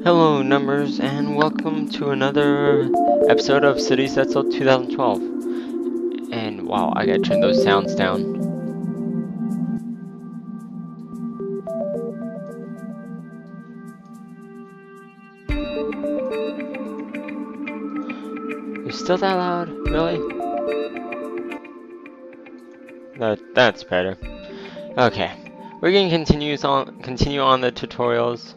Hello, numbers, and welcome to another episode of City Settle 2012. And wow, I gotta turn those sounds down. You're still that loud? Really? That's better. Okay, we're gonna continue on the tutorials.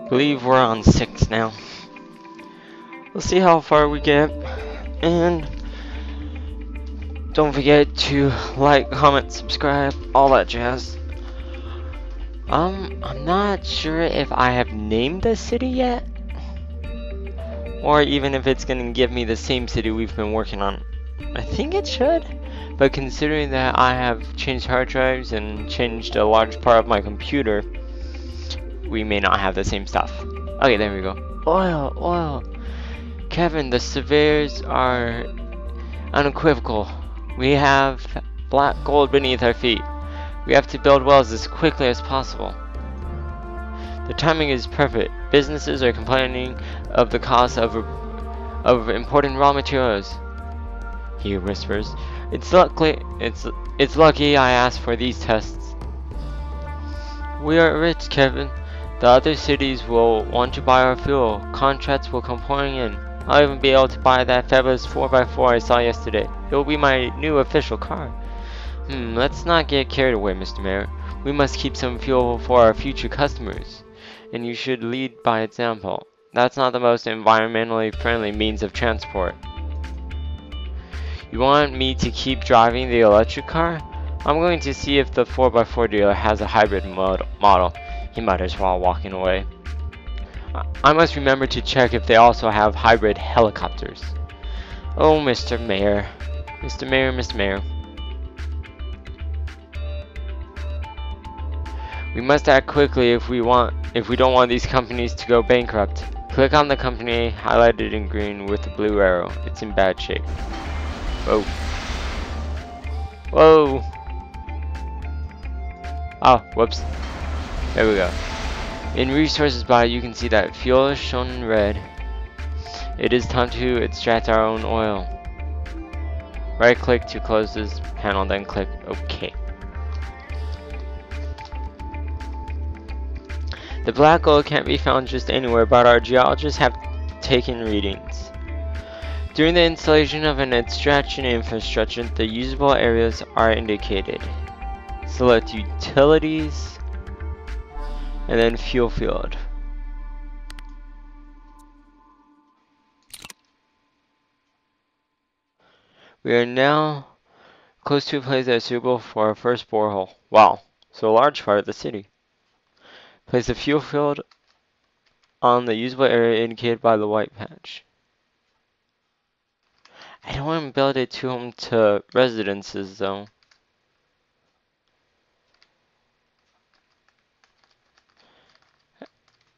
Believe we're on 6 now. We'll see how far we get, and don't forget to like, comment, subscribe, all that jazz. I'm not sure if I have named the city yet, or even if it's gonna give me the same city we've been working on. I think it should, but considering that I have changed hard drives and changed a large part of my computer, we may not have the same stuff. Okay, there we go. Oil. Kevin, the surveyors are unequivocal. We have black gold beneath our feet. We have to build wells as quickly as possible. The timing is perfect. Businesses are complaining of the cost of importing raw materials. He whispers, It's lucky I asked for these tests. We are rich, Kevin. The other cities will want to buy our fuel. Contracts will come pouring in. I'll even be able to buy that fabulous 4x4 I saw yesterday. It will be my new official car. Let's not get carried away, Mr. Mayor. We must keep some fuel for our future customers. And you should lead by example. That's not the most environmentally friendly means of transport. You want me to keep driving the electric car? I'm going to see if the 4x4 dealer has a hybrid model, he mutters while walking away. I must remember to check if they also have hybrid helicopters. Oh, Mr. Mayor. Mr. Mayor. We must act quickly if we don't want these companies to go bankrupt. Click on the company highlighted in green with the blue arrow. It's in bad shape. Whoa. Oh, whoops. There we go. In resources bar, you can see that fuel is shown in red. It is time to extract our own oil. Right click to close this panel, then click OK. The black gold can't be found just anywhere, but our geologists have taken readings. During the installation of an extraction infrastructure, the usable areas are indicated. Select Utilities, and then Fuel Field. We are now close to a place that is suitable for our first borehole. Wow, so a large part of the city. Place the fuel field on the usable area indicated by the white patch. I don't want to build it too home to residences though.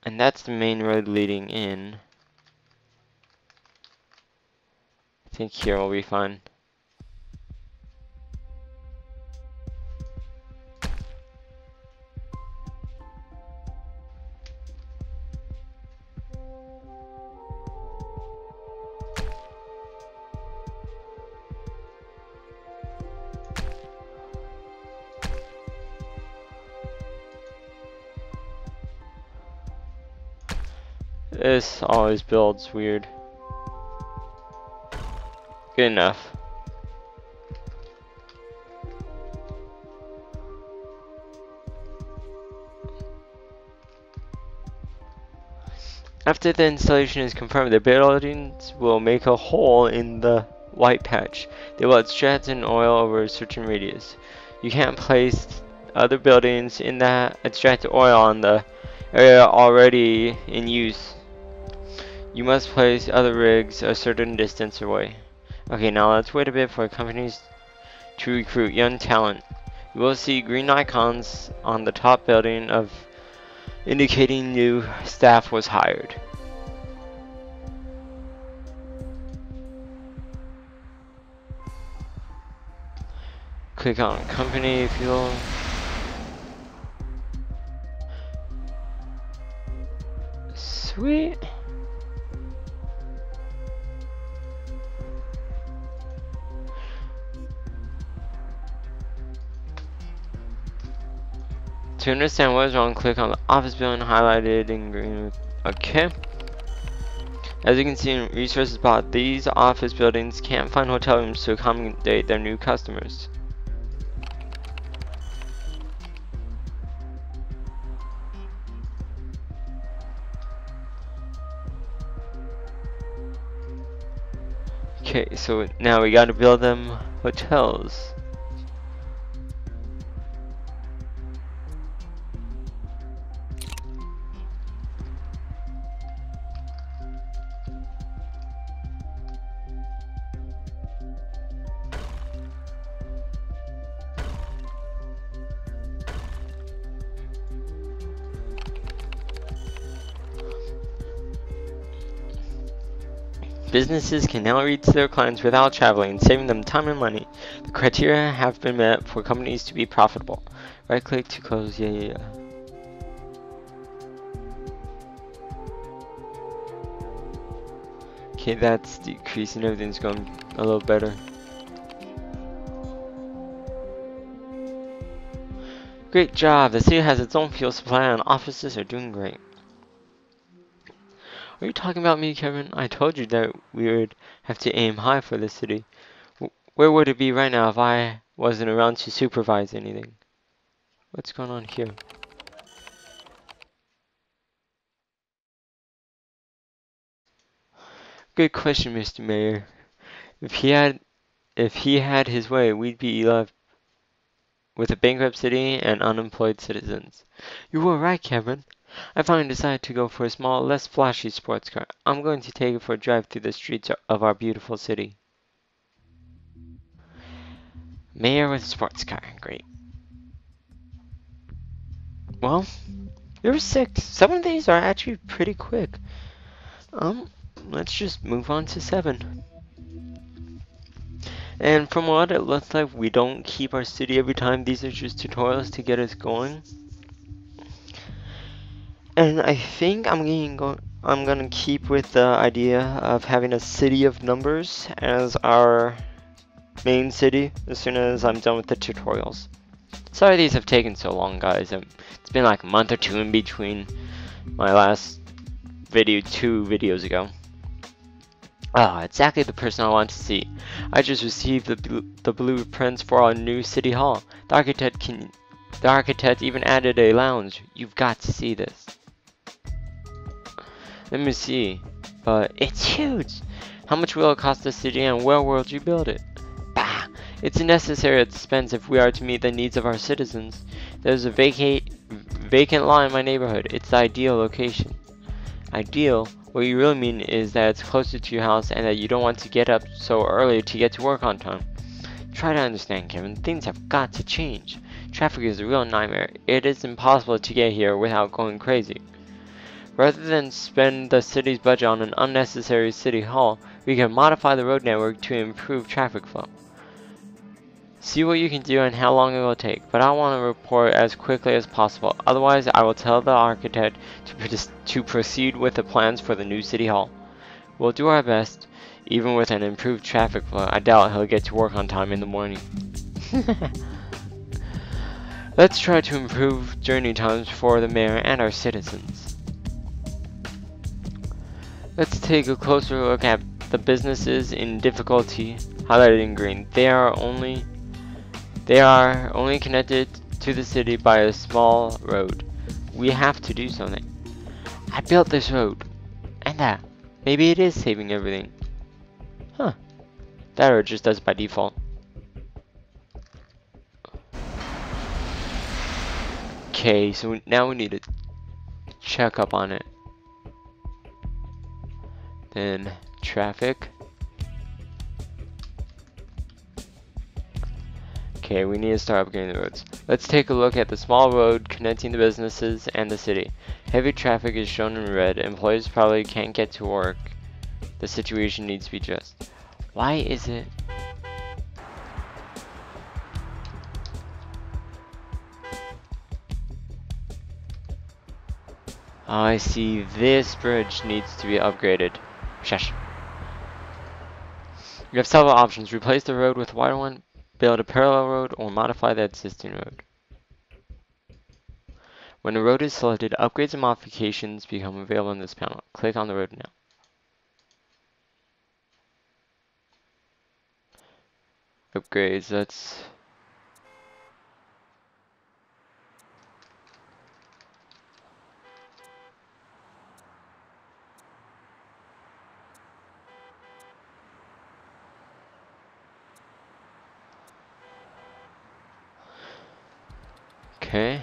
And that's the main road leading in. I think here will be fine. This always builds weird. Good enough. After the installation is confirmed, the buildings will make a hole in the white patch. They will extract an oil over a certain radius. You can't place other buildings in that extracted oil on the area already in use. You must place other rigs a certain distance away. Okay, now let's wait a bit for companies to recruit young talent. You will see green icons on the top building of indicating new staff was hired. Click on company fuel. To understand what is wrong, click on the office building highlighted in green. Okay. As you can see in resources bought, these office buildings can't find hotel rooms to accommodate their new customers. Okay, so now we gotta build them hotels. Businesses can now reach their clients without traveling, saving them time and money. The criteria have been met for companies to be profitable. Right click to close, yeah. Okay, that's decreasing, everything's going a little better. Great job, the city has its own fuel supply and offices are doing great. Are you talking about me, Kevin? I told you that we would have to aim high for the city. Where would it be right now if I wasn't around to supervise anything? What's going on here? Good question, Mr. Mayor. If he had his way, we'd be left with a bankrupt city and unemployed citizens. You were right, Kevin. I finally decided to go for a small, less flashy sports car. I'm going to take it for a drive through the streets of our beautiful city. Mayor with sports car, great. Well, there were 6. Some of these are actually pretty quick. Let's just move on to 7. And from what it looks like, we don't keep our city every time. These are just tutorials to get us going. And I think I'm gonna keep with the idea of having a city of numbers as our main city as soon as I'm done with the tutorials. Sorry these have taken so long, guys. It's been like a month or 2 in between my last video 2 videos ago. Ah, exactly the person I want to see. I just received the blueprints for our new city hall. The architect even added a lounge. You've got to see this. Let me see. But it's huge. How much will it cost the city and where will you build it? Bah! It's a necessary expense if we are to meet the needs of our citizens. There's a vacant lot in my neighborhood. It's the ideal location. Ideal? What you really mean is that it's closer to your house and that you don't want to get up so early to get to work on time. Try to understand, Kevin. Things have got to change. Traffic is a real nightmare. It is impossible to get here without going crazy. Rather than spend the city's budget on an unnecessary city hall, we can modify the road network to improve traffic flow. See what you can do and how long it will take, but I want to report as quickly as possible. Otherwise, I will tell the architect to proceed with the plans for the new city hall. We'll do our best. Even with an improved traffic flow, I doubt he'll get to work on time in the morning. Let's try to improve journey times for the mayor and our citizens. Let's take a closer look at the businesses in difficulty, highlighted in green. They are only connected to the city by a small road. We have to do something. I built this road. And that. Maybe it is saving everything. Huh. That road just does by default. Okay, so now we need to check up on it. Then traffic. Okay, we need to start upgrading the roads. Let's take a look at the small road connecting the businesses and the city. Heavy traffic is shown in red. Employees probably can't get to work. The situation needs to be addressed. Why is it? Oh, I see. This bridge needs to be upgraded. Shush. You have several options. Replace the road with a wider one, build a parallel road, or modify the existing road. When a road is selected, upgrades and modifications become available in this panel. Click on the road now. Upgrades, that's... Okay.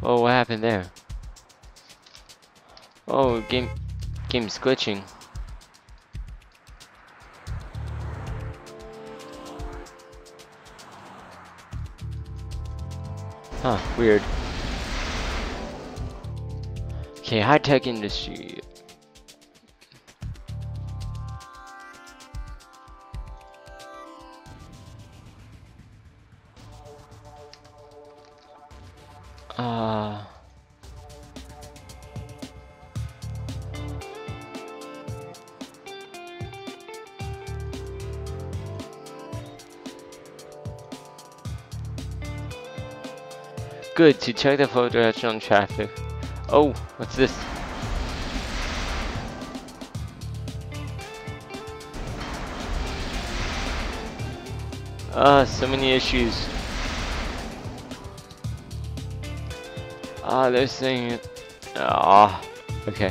Oh, what happened there? Oh, game's glitching. Huh, weird. Okay, high-tech industry. Good, to check the flow direction on traffic. Oh, what's this? So many issues. They're saying it. Okay.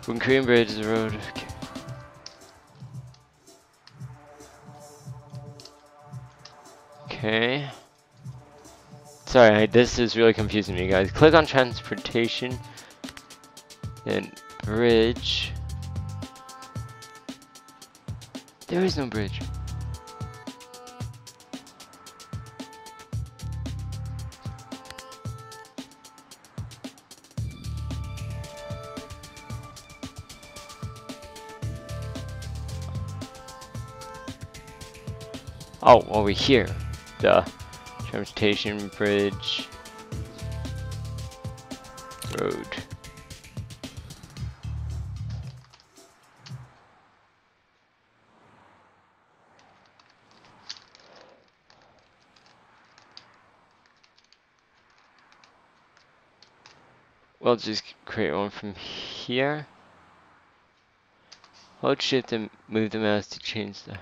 When Korean Bridge is the road. Okay. Sorry, this is really confusing me, guys. Click on transportation. Then bridge. There is no bridge. Oh, over here. The transportation bridge. Road. We'll just create one from here. Hold shift and move the mouse to change the...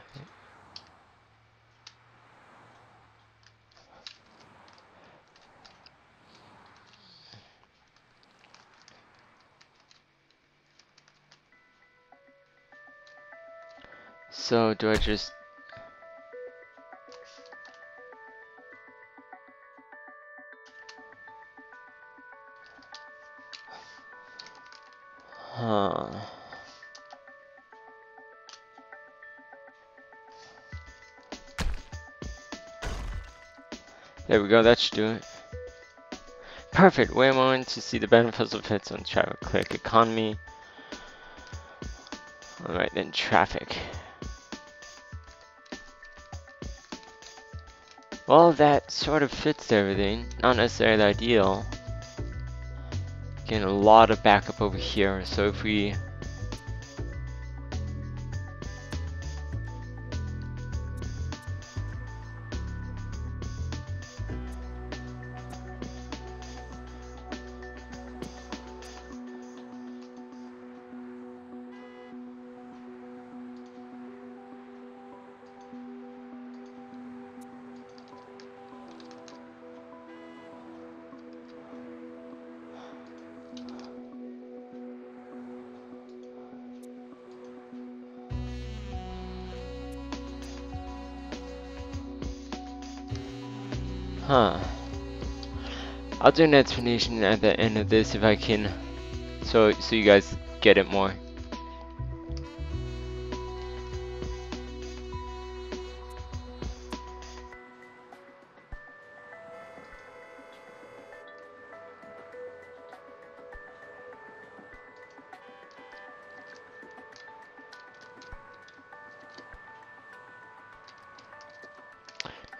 So, do I just... Huh... There we go, that should do it. Perfect, wait a moment to see the benefits of hits on traffic. Click economy. Alright, then traffic. Well, that sort of fits everything. Not necessarily ideal. Getting a lot of backup over here, so if we... Huh. I'll do an explanation at the end of this if I can, so you guys get it more.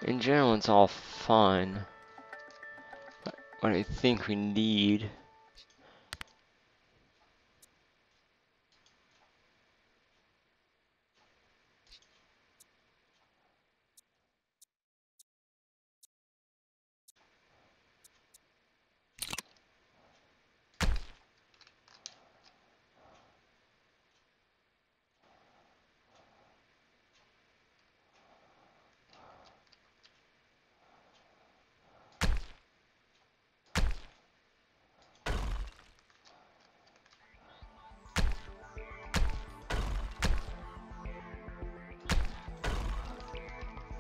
In general, it's all fine. what I think we need.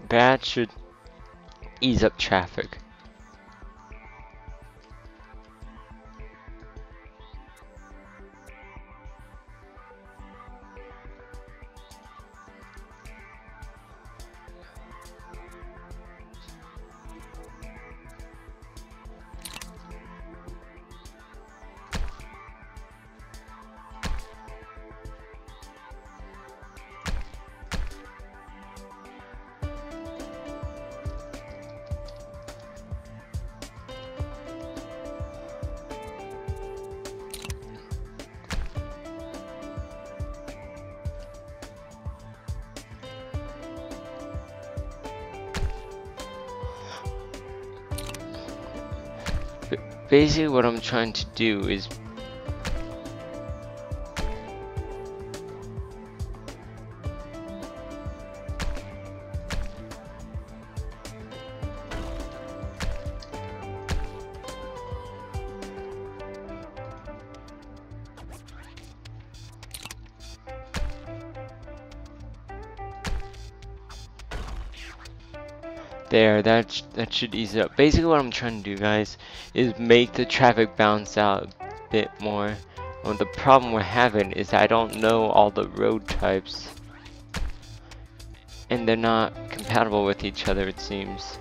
That should ease up traffic. Basically what I'm trying to do is there, that should ease it up. Basically what I'm trying to do, guys, is make the traffic bounce out a bit more. Well, the problem we're having is I don't know all the road types, and they're not compatible with each other, it seems.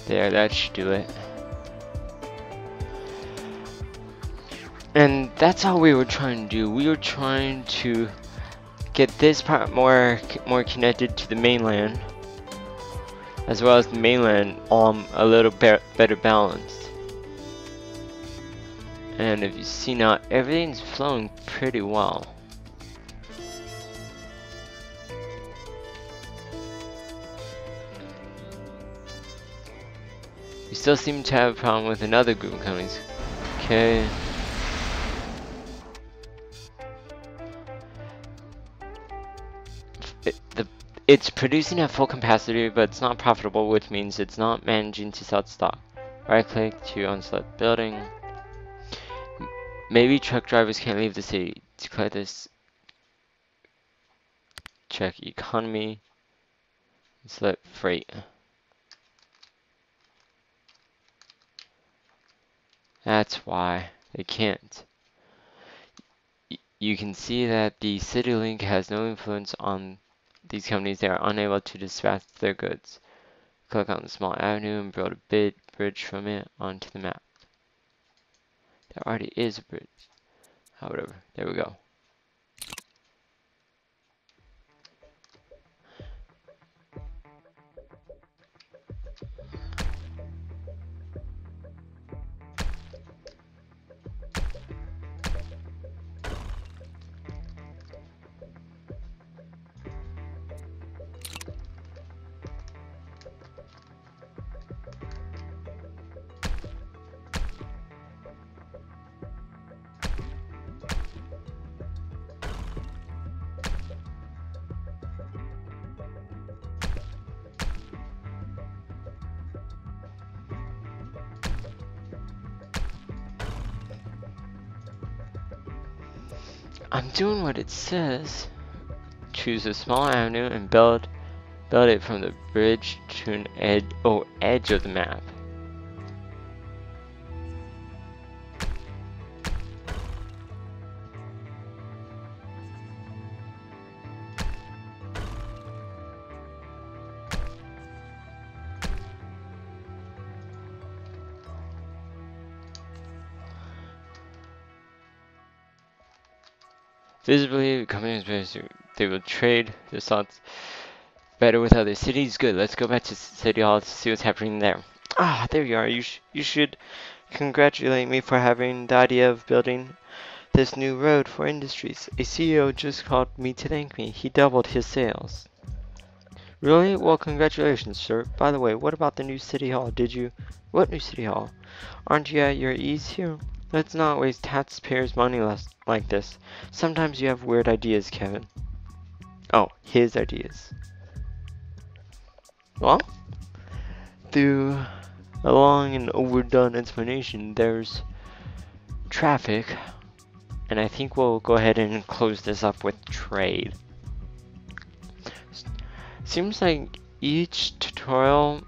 There, that should do it. And that's all we were trying to do. We were trying to get this part more connected to the mainland, as well as the mainland a little better balanced. And if you see now, everything's flowing pretty well. We still seem to have a problem with another group of companies. Okay. It's producing at full capacity, but it's not profitable, which means it's not managing to sell stock. Right click to unselect building. Maybe truck drivers can't leave the city. To click this, check economy, select freight. That's why they can't. You can see that the city link has no influence on these companies. They are unable to dispatch their goods. Click on the small avenue and build a bridge from it onto the map. There already is a bridge. However, there we go. I'm doing what it says. Choose a small avenue and build Build it from the bridge to an edge of the map. Visibly, companies they will trade their thoughts better with other cities. Good. Let's go back to City Hall to see what's happening there. Ah, there you are. You should congratulate me for having the idea of building this new road for industries. A CEO just called me to thank me. He doubled his sales. Really? Well, congratulations, sir. By the way, what about the new City Hall? What new City Hall? Aren't you at your ease here? Let's not waste taxpayers' money like this. Sometimes you have weird ideas, Kevin. Oh, his ideas. Well, through a long and overdone explanation, there's traffic. And I think we'll go ahead and close this up with trade. Seems like each tutorial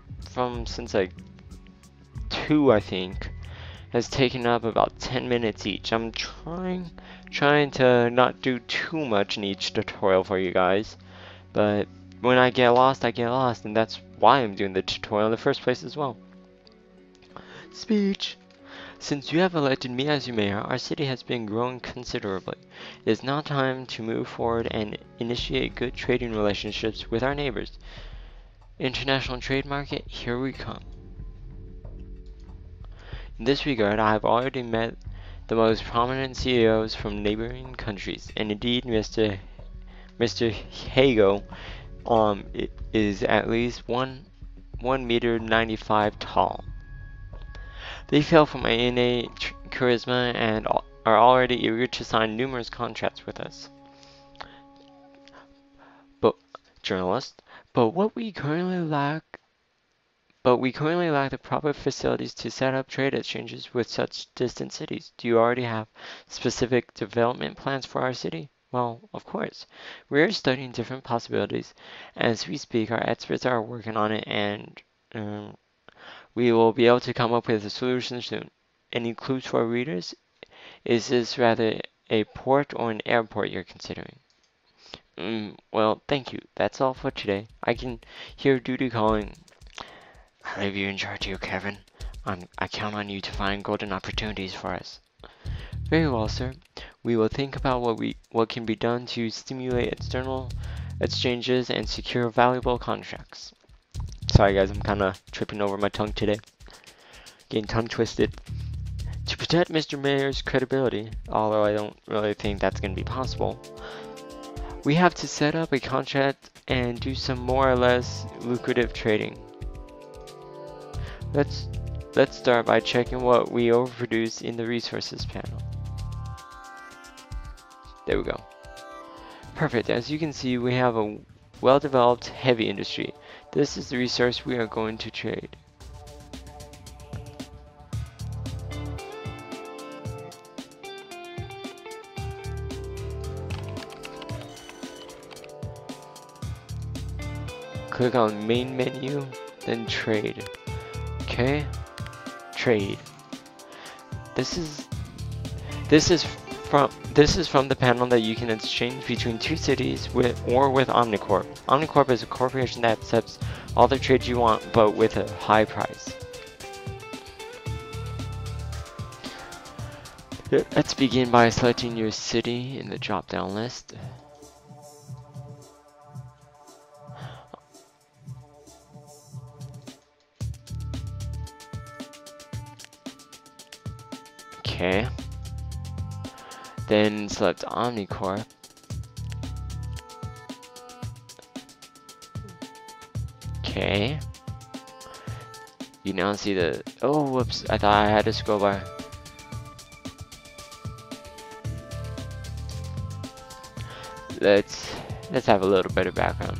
since like 2, I think, has taken up about 10 minutes each. I'm trying to not do too much in each tutorial for you guys, but when I get lost, and that's why I'm doing the tutorial in the first place as well. Speech. Since you have elected me as your mayor, our city has been growing considerably. It is now time to move forward and initiate good trading relationships with our neighbors. International trade market, here we come. In this regard, I have already met the most prominent CEOs from neighboring countries, and indeed Mr. Hago is at least 1.95 meters tall. They feel from my innate charisma and are already eager to sign numerous contracts with us. But journalist, we currently lack the proper facilities to set up trade exchanges with such distant cities. Do you already have specific development plans for our city? Well, of course. We are studying different possibilities. As we speak, our experts are working on it, and we will be able to come up with a solution soon. Any clues for our readers? Is this rather a port or an airport you're considering? Well, thank you. That's all for today. I can hear duty calling. I leave you in charge here, Kevin. I count on you to find golden opportunities for us. Very well, sir. We will think about what can be done to stimulate external exchanges and secure valuable contracts. Sorry guys, I'm kind of tripping over my tongue today. Getting tongue twisted. To protect Mr. Mayor's credibility, although I don't really think that's going to be possible, we have to set up a contract and do some more or less lucrative trading. Let's start by checking what we overproduce in the resources panel. There we go. Perfect. As you can see, we have a well-developed heavy industry. This is the resource we are going to trade. Click on main menu, then trade. Okay, trade. This is from the panel that you can exchange between two cities with Omnicorp. Omnicorp is a corporation that accepts all the trades you want, but with a high price. Let's begin by selecting your city in the drop-down list. Okay. Then select Omnicorp. Okay. You now see the... Oh, whoops. I thought I had to scroll by. Let's have a little better background.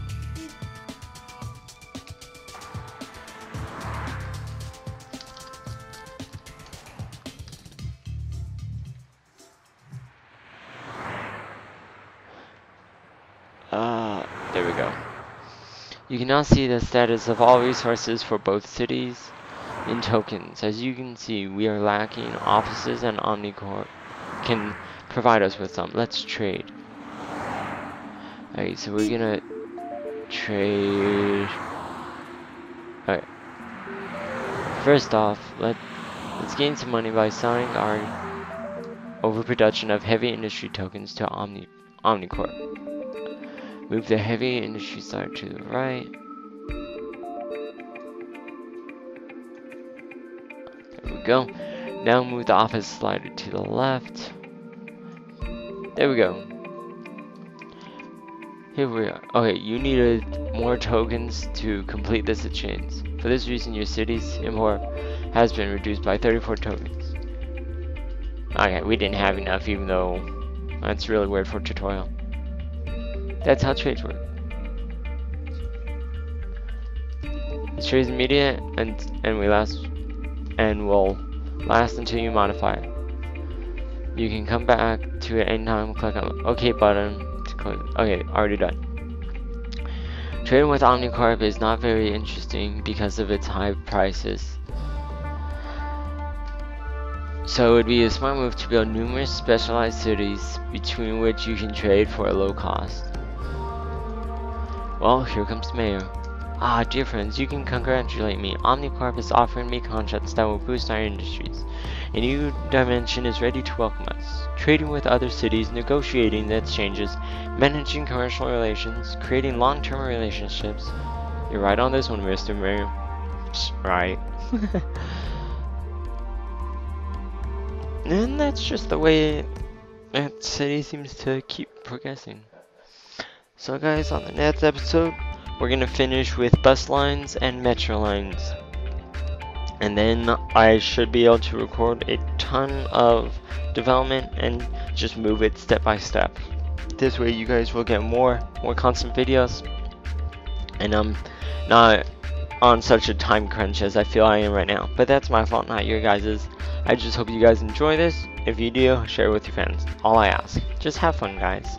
There we go. You can now see the status of all resources for both cities in tokens. As you can see, we are lacking offices, and Omnicorp can provide us with some. Let's trade. Alright, so we're gonna trade. Alright. First off, let's gain some money by selling our overproduction of heavy industry tokens to Omnicorp. Move the heavy industry side to the right. There we go. Now move the office slider to the left. There we go. Here we are. Okay, you needed more tokens to complete this exchange. For this reason, your city's import has been reduced by 34 tokens. Okay, we didn't have enough, even though that's really weird for a tutorial. That's how trades work. This trade is immediate and will last until you modify it. You can come back to it anytime. Click on the OK button to close. Okay, already done. Trading with Omnicorp is not very interesting because of its high prices. So it would be a smart move to build numerous specialized cities between which you can trade for a low cost. Well, here comes the mayor. Ah, dear friends, you can congratulate me. Omnicorp is offering me contracts that will boost our industries. A new dimension is ready to welcome us. Trading with other cities, negotiating the exchanges, managing commercial relations, creating long-term relationships. You're right on this one, Mr. Mayor. Right. And that's just the way that city seems to keep progressing. So guys, on the next episode, we're gonna finish with bus lines and metro lines. And then I should be able to record a ton of development and just move it step by step. This way you guys will get more constant videos. And I'm not on such a time crunch as I feel I am right now. But that's my fault, not your guys's. I just hope you guys enjoy this. If you do, share it with your friends. All I ask. Just have fun, guys.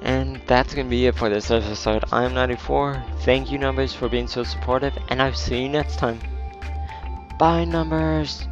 And that's gonna be it for this episode. I'm NinetyFour. Thank you, Numbers, for being so supportive, and I'll see you next time. Bye, Numbers.